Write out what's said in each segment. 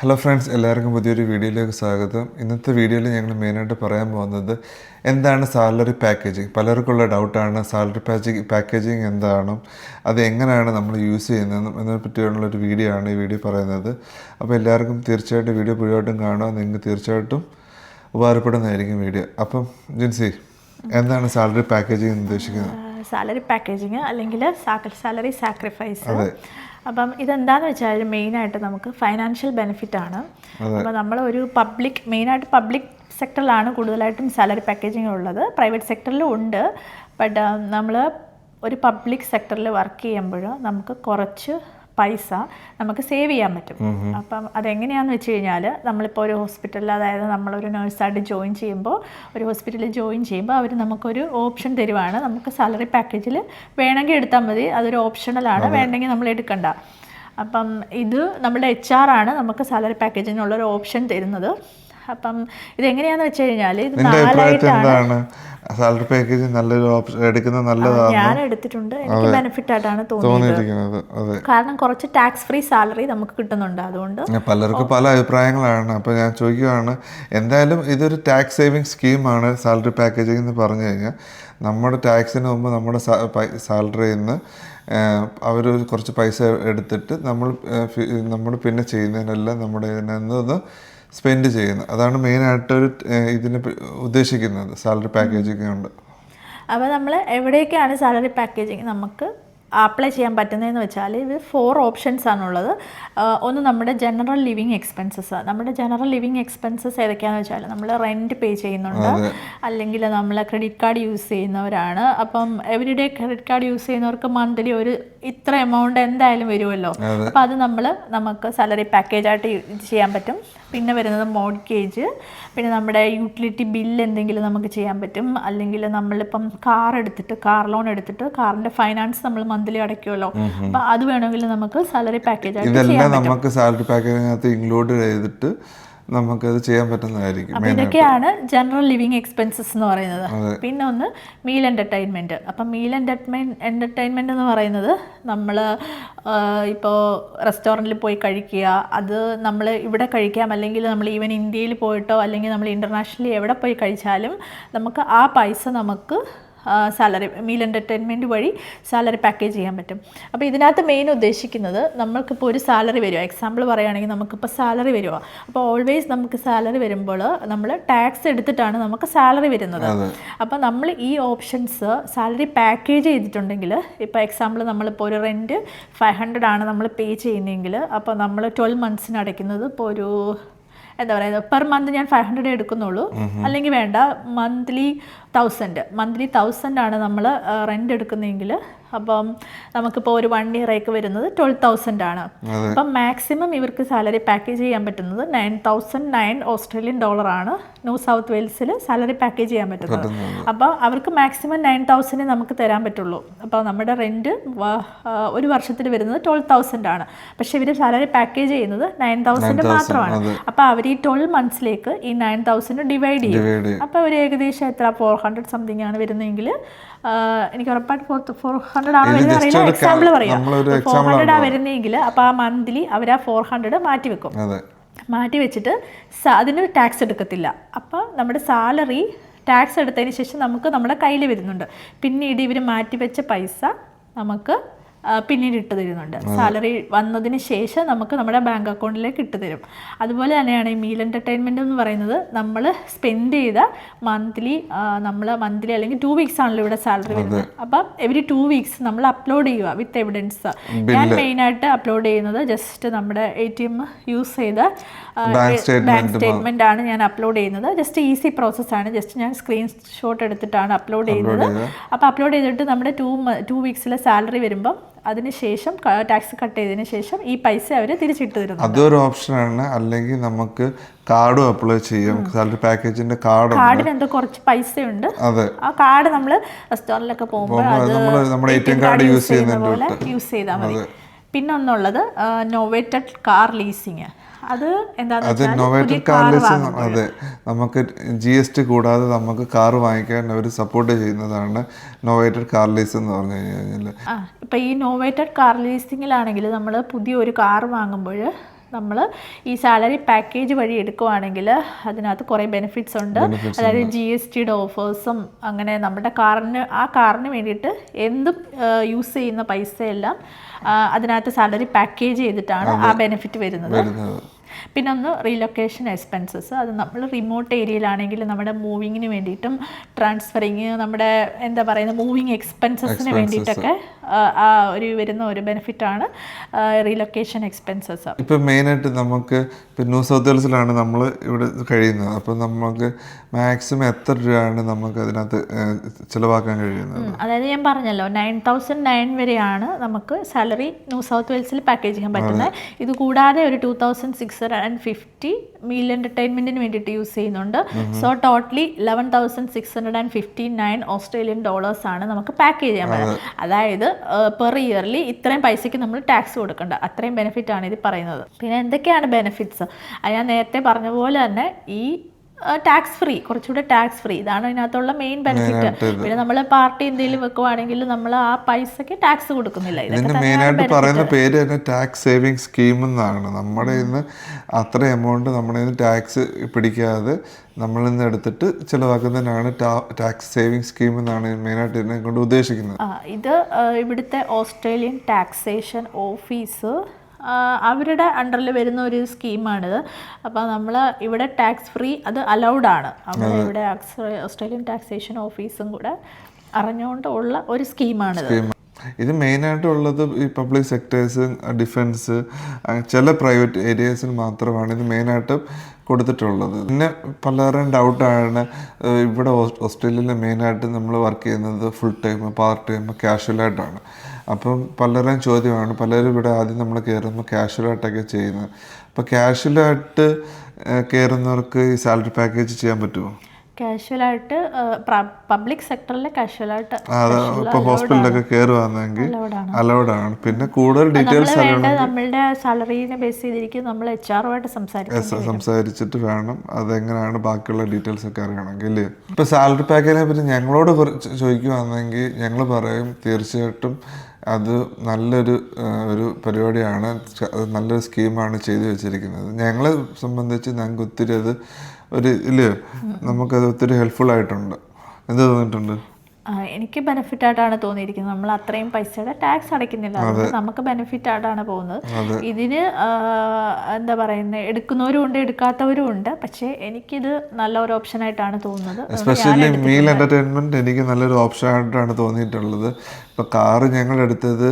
Hello friends, എല്ലാവർക്കും പുതിയൊരു വീഡിയോയിലേക്ക് സ്വാഗതം. ഇന്നത്തെ വീഡിയോയിൽ ഞങ്ങൾ മെയിനായിട്ട് പറയാൻ പോകുന്നത് എന്താണ് സാലറി പാക്കേജിങ്. പലർക്കുള്ള ഡൗട്ടാണ് സാലറി പാക്കേജിങ് എന്താണെന്നും അത് എങ്ങനെയാണ് നമ്മൾ യൂസ് ചെയ്യുന്നതെന്നും എന്നതിനെ പറ്റിയുള്ളൊരു വീഡിയോ ആണ് ഈ വീഡിയോ പറയുന്നത്. അപ്പോൾ എല്ലാവർക്കും തീർച്ചയായിട്ടും വീഡിയോ മുഴുവനായിട്ടും കാണുക, നിങ്ങൾക്ക് തീർച്ചയായിട്ടും ഉപകാരപ്പെടുന്നതായിരിക്കും വീഡിയോ. അപ്പം ജിൻസി, എന്താണ് സാലറി പാക്കേജിങ് എന്ന് ഉദ്ദേശിക്കുന്നത്? സാലറി പാക്കേജിങ് അല്ലെങ്കിൽ സാലറി സാക്രിഫൈസ്. അപ്പം ഇതെന്താന്ന് വെച്ചാൽ മെയിനായിട്ട് നമുക്ക് ഫൈനാൻഷ്യൽ ബെനിഫിറ്റ് ആണ്. അപ്പോൾ നമ്മൾ ഒരു മെയിനായിട്ട് പബ്ലിക് സെക്ടറിലാണ് കൂടുതലായിട്ടും സാലറി പാക്കേജിങ് ഉള്ളത്. പ്രൈവറ്റ് സെക്ടറിലും ഉണ്ട്. ബട്ട് നമ്മൾ ഒരു പബ്ലിക് സെക്ടറിൽ വർക്ക് ചെയ്യുമ്പോൾ നമുക്ക് കുറച്ച് പൈസ നമുക്ക് സേവ് ചെയ്യാൻ പറ്റും. അപ്പം അതെങ്ങനെയാണെന്ന് വെച്ച് കഴിഞ്ഞാൽ, നമ്മളിപ്പോൾ ഒരു ഹോസ്പിറ്റലിൽ, അതായത് നമ്മളൊരു നേഴ്സായിട്ട് ജോയിൻ ചെയ്യുമ്പോൾ, ഒരു ഹോസ്പിറ്റലിൽ ജോയിൻ ചെയ്യുമ്പോൾ അവർ നമുക്കൊരു ഓപ്ഷൻ തരുവാണ്. നമുക്ക് സാലറി പാക്കേജിൽ വേണമെങ്കിൽ എടുത്താൽ മതി, അതൊരു ഓപ്ഷണലാണ്, വേണമെങ്കിൽ നമ്മൾ എടുക്കണ്ട. അപ്പം ഇത് നമ്മുടെ HR ആണ് നമുക്ക് സാലറി പാക്കേജിനുള്ളൊരു ഓപ്ഷൻ തരുന്നത്. അപ്പം ഇതെങ്ങനെയാന്ന് വെച്ച് കഴിഞ്ഞാൽ, ഇത് 4 ആയിട്ടാണ്. സാലറി പാക്കേജ് നല്ലൊരു ഓപ്ഷൻ എടുക്കുന്നത് നല്ലതാണ്. ഞാൻ എടുത്തിട്ടുണ്ട്, എനിക്ക് ബെനിഫിറ്റ് ആയിട്ടാണ് തോന്നിയിരിക്കുന്നത്. കാരണം കുറച്ച് ടാക്സ് ഫ്രീ സാലറി നമുക്ക് കിട്ടുന്നുണ്ട്. അതുകൊണ്ട് പലർക്കും പല അഭിപ്രായങ്ങളാണ്. അപ്പോൾ ഞാൻ ചോദിക്കുകയാണ്, എന്തായാലും ഇതൊരു ടാക്സ് സേവിങ് സ്കീമാണ് സാലറി പാക്കേജിങ് എന്ന് പറഞ്ഞു കഴിഞ്ഞാൽ. നമ്മുടെ ടാക്സിന് മുമ്പ് നമ്മുടെ സാലറിയിൽ നിന്ന് അവർ കുറച്ച് പൈസ എടുത്തിട്ട് നമ്മൾ പിന്നെ ചെയ്യുന്നതിനെല്ലാം നമ്മുടെ ഇതിനൊന്ന് സ്പെൻഡ് ചെയ്യുന്നത്. അതാണ് മെയിനായിട്ടൊരു ഇതിന് ഉദ്ദേശിക്കുന്നത് സാലറി പാക്കേജിങ് കൊണ്ട്. അപ്പോൾ നമ്മൾ എവിടേക്കാണ് സാലറി പാക്കേജിങ് നമുക്ക് അപ്ലൈ ചെയ്യാൻ പറ്റുന്നതെന്ന് വെച്ചാൽ, ഇത് 4 ഓപ്ഷൻസ് ആണുള്ളത്. ഒന്ന് നമ്മുടെ ജനറൽ ലിവിങ് എക്സ്പെൻസസ്. നമ്മുടെ ജനറൽ ലിവിങ് എക്സ്പെൻസസ് ഏതൊക്കെയാണെന്ന് വെച്ചാൽ, നമ്മൾ റെൻറ്റ് പേ ചെയ്യുന്നുണ്ട്, അല്ലെങ്കിൽ നമ്മൾ ക്രെഡിറ്റ് കാർഡ് യൂസ് ചെയ്യുന്നവരാണ്. അപ്പം എവരിഡേ ക്രെഡിറ്റ് കാർഡ് യൂസ് ചെയ്യുന്നവർക്ക് മന്ത്ലി ഒരു ഇത്ര എമൗണ്ട് എന്തായാലും വരുമല്ലോ. അപ്പോൾ അത് നമുക്ക് സാലറി പാക്കേജായിട്ട് ഇത് ചെയ്യാൻ പറ്റും. പിന്നെ വരുന്നത് മോർഗേജ്, പിന്നെ നമ്മുടെ യൂട്ടിലിറ്റി ബില്ല് എന്തെങ്കിലും നമുക്ക് ചെയ്യാൻ പറ്റും. അല്ലെങ്കിൽ നമ്മളിപ്പം കാർ ലോൺ എടുത്തിട്ട് കാറിൻ്റെ ഫൈനാൻസ് നമ്മൾ മന്ത്ലി അടയ്ക്കുമല്ലോ. അപ്പം അത് വേണമെങ്കിൽ നമുക്ക് സാലറി പാക്കേജായിട്ട് ഇതെല്ലാം നമുക്ക് സാലറി പാക്കേജിനകത്ത് ഇൻക്ലൂഡ് ചെയ്തിട്ട് നമുക്കത് ചെയ്യാൻ പറ്റുന്നതായിരിക്കും. അപ്പം ഇതൊക്കെയാണ് ജനറൽ ലിവിങ് എക്സ്പെൻസസ് എന്ന് പറയുന്നത്. പിന്നെ ഒന്ന് മീൽ എൻ്റർടൈൻമെൻറ്റ്. അപ്പം മീൽ എൻ്റർടൈൻമെൻറ്റ് എന്ന് പറയുന്നത്, നമ്മൾ ഇപ്പോൾ റെസ്റ്റോറൻറ്റിൽ പോയി കഴിക്കുക, അത് നമ്മൾ ഇവിടെ കഴിക്കാം, അല്ലെങ്കിൽ നമ്മൾ ഈവൻ ഇന്ത്യയിൽ പോയിട്ടോ അല്ലെങ്കിൽ നമ്മൾ ഇൻ്റർനാഷണലി എവിടെ പോയി കഴിച്ചാലും നമുക്ക് ആ പൈസ നമുക്ക് സാലറി മീൽ എൻ്റർടൈൻമെൻറ്റ് വഴി സാലറി പാക്കേജ് ചെയ്യാൻ പറ്റും. അപ്പോൾ ഇതിനകത്ത് മെയിൻ ഉദ്ദേശിക്കുന്നത്, നമ്മൾക്കിപ്പോൾ ഒരു സാലറി വരുമോ, എക്സാമ്പിൾ പറയുകയാണെങ്കിൽ നമുക്കിപ്പോൾ സാലറി വരുമോ. അപ്പോൾ ഓൾവേസ് നമുക്ക് സാലറി വരുമ്പോൾ നമ്മൾ ടാക്സ് എടുത്തിട്ടാണ് നമുക്ക് സാലറി വരുന്നത്. അപ്പോൾ നമ്മൾ ഈ ഓപ്ഷൻസ് സാലറി പാക്കേജ് ചെയ്തിട്ടുണ്ടെങ്കിൽ, ഇപ്പോൾ എക്സാമ്പിൾ നമ്മളിപ്പോൾ ഒരു റെൻറ്റ് 500 ആണ് നമ്മൾ പേ ചെയ്യുന്നതെങ്കിൽ, അപ്പോൾ നമ്മൾ 12 മന്ത്സിന് അടയ്ക്കുന്നത് ഇപ്പോൾ ഒരു എന്താ പറയുക, പെർ മന്ത് ഞാൻ 500 എടുക്കുന്നുള്ളൂ, അല്ലെങ്കിൽ വേണ്ട മന്ത്ലി 1000 ആണ് നമ്മൾ റെൻ്റ് എടുക്കുന്നതെങ്കിൽ, അപ്പം നമുക്കിപ്പോൾ ഒരു 1 ഇയറേക്ക് വരുന്നത് 12,000 ആണ്. അപ്പം മാക്സിമം ഇവർക്ക് സാലറി പാക്കേജ് ചെയ്യാൻ പറ്റുന്നത് $9,009 ആണ് ന്യൂ സൗത്ത് വെയിൽസിൽ സാലറി പാക്കേജ് ചെയ്യാൻ പറ്റുന്നത്. അപ്പോൾ അവർക്ക് മാക്സിമം 9,000 നമുക്ക് തരാൻ പറ്റുള്ളൂ. അപ്പോൾ നമ്മുടെ റെൻറ്റ് ഒരു വർഷത്തിൽ വരുന്നത് 12,000 ആണ്. പക്ഷേ ഇവർ സാലറി പാക്കേജ് ചെയ്യുന്നത് 9,000 മാത്രമാണ്. അപ്പോൾ അവർ ഈ 12 മന്ത്സിലേക്ക് ഈ 9,000 ഡിവൈഡ് ചെയ്യും. അപ്പോൾ ഒരു ഏകദേശം എത്ര 400 സംതിങ് ആണ് വരുന്നതെങ്കിൽ, എനിക്ക് ഉറപ്പായിട്ട് 400 ആണോ വരുന്നത് അറിയില്ല, എക്സാമ്പിൾ പറയാം, 400 ആ വരുന്നതെങ്കിൽ, അപ്പോൾ ആ മന്ത്ലി അവർ ആ 400 മാറ്റി വെച്ചിട്ട് അതിന് ടാക്സ് എടുക്കത്തില്ല. അപ്പോൾ നമ്മുടെ സാലറി ടാക്സ് എടുത്തതിന് ശേഷം നമുക്ക് നമ്മുടെ കയ്യിൽ വരുന്നുണ്ട്. പിന്നീട് ഇവർ മാറ്റിവെച്ച പൈസ നമുക്ക് പിന്നീട് ഇട്ട് തരുന്നുണ്ട്. സാലറി വന്നതിന് ശേഷം നമുക്ക് നമ്മുടെ ബാങ്ക് അക്കൗണ്ടിലേക്ക് ഇട്ട് തരും. അതുപോലെ തന്നെയാണ് ഈ മീൽ എൻ്റർടൈൻമെൻറ്റ് എന്ന് പറയുന്നത്, നമ്മൾ സ്പെൻഡ് ചെയ്ത മന്ത്ലി അല്ലെങ്കിൽ 2 വീക്സ് ആണല്ലോ ഇവിടെ സാലറി വരുന്നത്. അപ്പം എവരി 2 വീക്സ് നമ്മൾ അപ്ലോഡ് ചെയ്യുക വിത്ത് എവിഡൻസ്. ഞാൻ മെയിനായിട്ട് അപ്ലോഡ് ചെയ്യുന്നത് ജസ്റ്റ് നമ്മുടെ ATM യൂസ് ചെയ്ത ബാങ്ക് സ്റ്റേറ്റ്മെൻ്റ് ആണ് ഞാൻ അപ്ലോഡ് ചെയ്യുന്നത്. ജസ്റ്റ് ഈസി പ്രോസസ്സാണ്. ജസ്റ്റ് ഞാൻ സ്ക്രീൻഷോട്ട് എടുത്തിട്ടാണ് അപ്ലോഡ് ചെയ്യുന്നത്. അപ്പോൾ അപ്ലോഡ് ചെയ്തിട്ട് നമ്മുടെ 2 വീക്സിലെ സാലറി വരുമ്പം അതിനുശേഷം ടാക്സ് കട്ട് ചെയ്തതിന് ശേഷം ഈ പൈസ അവർ തിരിച്ചിട്ട് തരുന്നു. അതൊരു ഓപ്ഷനാണ്. അല്ലെങ്കിൽ നമുക്ക് കാർഡും അപ്ലൈ ചെയ്യാം. സാലറി പാക്കേജിന്റെ കാർഡിന് എന്തോ കുറച്ച് പൈസയുണ്ട്. ആ കാർഡ് നമ്മൾ റെസ്റ്റോറൻറ്റിലൊക്കെ പോകുമ്പോൾ നമ്മുടെ ATM കാർഡ് യൂസ് ചെയ്യുന്ന പോലെ യൂസ് ചെയ്താൽ മതി. പിന്നെ ഒന്നുള്ളത് നോവേറ്റഡ് കാർ ലീസിങ്. അത് നോവേറ്റഡ് കാർ ലീസിങ്. അതെ, നമുക്ക് GST കൂടാതെ നമുക്ക് കാർ വാങ്ങിക്കാൻ അവർ സപ്പോർട്ട് ചെയ്യുന്നതാണ് നോവേറ്റഡ് കാർ ലീസ് എന്ന് പറഞ്ഞു കഴിഞ്ഞാൽ. ഇപ്പോൾ ഈ നോവേറ്റഡ് കാർ ലീസിങ്ങിലാണെങ്കിൽ നമ്മൾ പുതിയ ഒരു കാർ വാങ്ങുമ്പോൾ നമ്മൾ ഈ സാലറി പാക്കേജ് വഴി എടുക്കുവാണെങ്കിൽ അതിനകത്ത് കുറേ ബെനിഫിറ്റ്സ് ഉണ്ട്. അതായത് GSTയുടെ ഓഫേഴ്സും അങ്ങനെ നമ്മുടെ കാറിന് വേണ്ടിയിട്ട് എന്തും യൂസ് ചെയ്യുന്ന പൈസയെല്ലാം അതിനകത്ത് സാലറി പാക്കേജ് ചെയ്തിട്ടാണ് ആ ബെനിഫിറ്റ് വരുന്നത്. പിന്നെ ഒന്ന് റീലൊക്കേഷൻ എക്സ്പെൻസസ്. അത് നമ്മൾ റിമോട്ട് ഏരിയയിലാണെങ്കിൽ നമ്മുടെ മൂവിങ്ങിന് വേണ്ടിയിട്ടും ട്രാൻസ്ഫറിങ്, നമ്മുടെ എന്താ പറയുന്നത് മൂവിങ് എക്സ്പെൻസസിന് വേണ്ടിയിട്ടൊക്കെ വരുന്ന ഒരു ബെനിഫിറ്റാണ് റീലൊക്കേഷൻ എക്സ്പെൻസസ്. ഇപ്പം മെയിനായിട്ട് നമുക്ക് ഇപ്പം ന്യൂ സൗത്ത് വെയിൽസിലാണ് നമ്മൾ ഇവിടെ കഴിയുന്നത്. അപ്പം നമുക്ക് മാക്സിമം എത്ര രൂപയാണ് നമുക്ക് അതിനകത്ത് ചിലവാക്കാൻ കഴിയുന്നത്? അതായത് ഞാൻ പറഞ്ഞല്ലോ 9,009 വരെയാണ് നമുക്ക് സാലറി ന്യൂ സൗത്ത് വെയിൽസിൽ പാക്കേജ് ചെയ്യാൻ പറ്റുന്നത്. ഇത് കൂടാതെ ഒരു 2,650 മീൽ എൻ്റർടൈൻമെൻറ്റിന് വേണ്ടിയിട്ട് യൂസ് ചെയ്യുന്നുണ്ട്. സോ ടോട്ടലി 11,659 ഓസ്ട്രേലിയൻ ഡോളേഴ്സ് ആണ് നമുക്ക് പാക്കേജ് ചെയ്യാൻ പറ്റുന്നത്. അതായത് പെർ ഇയർലി ഇത്രയും പൈസയ്ക്ക് നമ്മൾ ടാക്സ് കൊടുക്കണ്ട, അത്രയും ബെനിഫിറ്റ് ആണ് ഇത് പറയുന്നത്. പിന്നെ എന്തൊക്കെയാണ് ബെനിഫിറ്റ്സ്? ഞാൻ നേരത്തെ പറഞ്ഞ പോലെ തന്നെ ഈ ടാക്സ് ഫ്രീ, കുറച്ചുകൂടെ ടാക്സ് ഫ്രീ, ഇതാണ് ഇതിനകത്തുള്ള മെയിൻ ബെനിഫിറ്റ്. പിന്നെ നമ്മൾ പാർട്ടി എന്തെങ്കിലും വെക്കുവാണെങ്കിൽ നമ്മൾ ആ പൈസക്ക് ടാക്സ് കൊടുക്കുന്നില്ല. ഇതിന്റെ മെയിനായിട്ട് പറയുന്ന പേര് തന്നെ ടാക്സ് സേവിങ് സ്കീം എന്നാണ്. നമ്മുടെ ഇന്ന് അത്ര എമൗണ്ട് നമ്മുടെ ടാക്സ് പിടിക്കാതെ നമ്മളിൽ നിന്ന് എടുത്തിട്ട് ചിലവാക്കുന്നതിനാണ് ടാക്സ് സേവിങ് സ്കീം എന്നാണ് മെയിനായിട്ട് ഇതിനെ കൊണ്ട് ഉദ്ദേശിക്കുന്നത്. ഇത് ഇവിടുത്തെ ഓസ്ട്രേലിയൻ ടാക്സേഷൻ ഓഫീസ് അവരുടെ അണ്ടറിൽ വരുന്ന ഒരു സ്കീമാണിത്. അപ്പോൾ നമ്മൾ ഇവിടെ ടാക്സ് ഫ്രീ അത് അലൗഡാണ്. അവിടെ ഇവിടെ ഓസ്ട്രേലിയൻ ടാക്സേഷൻ ഓഫീസും കൂടെ അറിഞ്ഞുകൊണ്ട് ഉള്ള ഒരു സ്കീമാണിത്. ഇത് മെയിനായിട്ടുള്ളത് ഈ പബ്ലിക് സെക്ടേഴ്സ്, ഡിഫൻസ്, ചില പ്രൈവറ്റ് ഏരിയസിൽ മാത്രമാണ് ഇത് മെയിനായിട്ട് കൊടുത്തിട്ടുള്ളത്. പിന്നെ പലരുടെയും ഡൗട്ടാണ് ഇവിടെ ഓസ്ട്രേലിയയിൽ മെയിനായിട്ട് നമ്മൾ വർക്ക് ചെയ്യുന്നത് ഫുൾ ടൈം, പാർട്ട് ടൈം, കാഷ്വലായിട്ടാണ്. അപ്പം പലരുടെയും ചോദ്യമാണ്, പലരും ഇവിടെ ആദ്യം നമ്മൾ കയറുമ്പോൾ കാഷ്വലായിട്ടൊക്കെ ചെയ്യുന്നത്. അപ്പോൾ കാഷ്വലായിട്ട് കയറുന്നവർക്ക് ഈ സാലറി പാക്കേജ് ചെയ്യാൻ പറ്റുമോ? കാഷ്വലായിട്ട് പബ്ലിക് സെക്ടറിൽ കാഷ്വലായിട്ട് ഇപ്പോൾ ഹോസ്പിറ്റലിലൊക്കെ കയറുവാണെങ്കിൽ അലൗഡാണ്. പിന്നെ കൂടുതൽ ഡീറ്റെയിൽസ് നമ്മളുടെ സാലറിനെ ബേസ് ചെയ്തിരിക്കും നമ്മൾ HR-ഉമായിട്ട് സംസാരിച്ചിട്ട് വേണം അതെങ്ങനെയാണ് ബാക്കിയുള്ള ഡീറ്റെയിൽസ് ഒക്കെ അറിയണമെങ്കിൽ. ഇപ്പോൾ സാലറി പാക്കേജിനെ പറ്റി ഞങ്ങളോട് ചോദിക്കുവാണെങ്കിൽ ഞങ്ങൾ പറയും തീർച്ചയായിട്ടും അത് നല്ലൊരു പരിപാടിയാണ്, നല്ലൊരു സ്കീമാണ് ചെയ്തു വെച്ചിരിക്കുന്നത്. ഞങ്ങളെ സംബന്ധിച്ച് ഞങ്ങൾക്ക് ഒത്തിരി അത് ഇല്ലയോ നമുക്കത് ഒത്തിരി ഹെൽപ്ഫുൾ ആയിട്ടുണ്ട്. എന്ത് തോന്നിയിട്ടുണ്ട്? എനിക്ക് ബെനിഫിറ്റ് ആയിട്ടാണ് തോന്നിയിരിക്കുന്നത്. നമ്മൾ അത്രയും പൈസയുടെ ടാക്സ് അടയ്ക്കുന്നില്ല, അതുകൊണ്ട് നമുക്ക് ബെനിഫിറ്റ് ആയിട്ടാണ് പോകുന്നത്. ഇതിന് എന്താ പറയുന്നത്, എടുക്കുന്നവരും ഉണ്ട് എടുക്കാത്തവരും ഉണ്ട്. പക്ഷേ എനിക്കിത് നല്ല ഒരു ഓപ്ഷൻ ആയിട്ടാണ് തോന്നുന്നത്. എസ്പെഷ്യലി മീൽ എൻ്റർടൈൻമെൻറ്റ് എനിക്ക് നല്ലൊരു ഓപ്ഷൻ ആയിട്ടാണ് തോന്നിയിട്ടുള്ളത്. ഇപ്പോൾ കാറ് ഞങ്ങൾ എടുത്തത്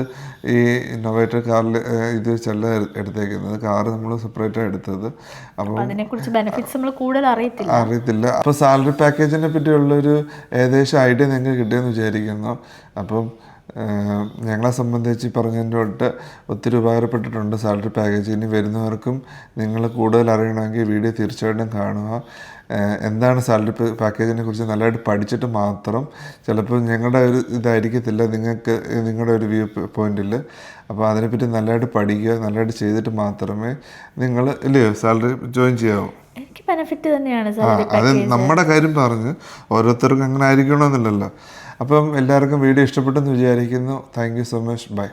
ഈ ഇന്നോവേറ്റർ കാറിൽ ഇത് വെച്ചല്ല എടുത്തേക്കുന്നത്, കാറ് നമ്മൾ സെപ്പറേറ്റാണ് എടുത്തത്. അപ്പോൾ അതിനെക്കുറിച്ച് ബെനിഫിറ്റ്സ് നമ്മൾ കൂടുതൽ അറിയത്തില്ല. അപ്പോൾ സാലറി പാക്കേജിനെ പറ്റിയുള്ളൊരു ഏകദേശം ഐഡിയ നിങ്ങൾക്ക് കിട്ടിയെന്ന് വിചാരിക്കുന്നു. അപ്പം ഞങ്ങളെ സംബന്ധിച്ച് പറഞ്ഞതിൻ്റെ തൊട്ട് ഒത്തിരി ഉപകാരപ്പെട്ടിട്ടുണ്ട് സാലറി പാക്കേജ്. ഇനി വരുന്നവർക്കും നിങ്ങൾ കൂടുതൽ അറിയണമെങ്കിൽ വീഡിയോ തീർച്ചയായിട്ടും കാണുക. എന്താണ് സാലറി പാക്കേജിനെ കുറിച്ച് നല്ലതായിട്ട് പഠിച്ചിട്ട് മാത്രം, ചിലപ്പോൾ ഞങ്ങളുടെ ഒരു ഇതായിരിക്കത്തില്ല നിങ്ങൾക്ക് നിങ്ങളുടെ ഒരു വ്യൂ പോയിന്റിൽ. അപ്പോൾ അതിനെപ്പറ്റി നല്ലതായിട്ട് പഠിക്കുക, നല്ലതായിട്ട് ചെയ്തിട്ട് മാത്രമേ നിങ്ങൾ ഇല്ലയോ സാലറി ജോയിൻ ചെയ്യാവൂ. എനിക്ക് ബെനിഫിറ്റ് തന്നെയാണ് അത് നമ്മുടെ കാര്യം പറഞ്ഞ് ഓരോരുത്തർക്കും അങ്ങനെ ആയിരിക്കണമെന്നില്ലല്ലോ. അപ്പം എല്ലാവർക്കും വീഡിയോ ഇഷ്ടപ്പെട്ടെന്ന് വിചാരിക്കുന്നു. Thank you so much. By.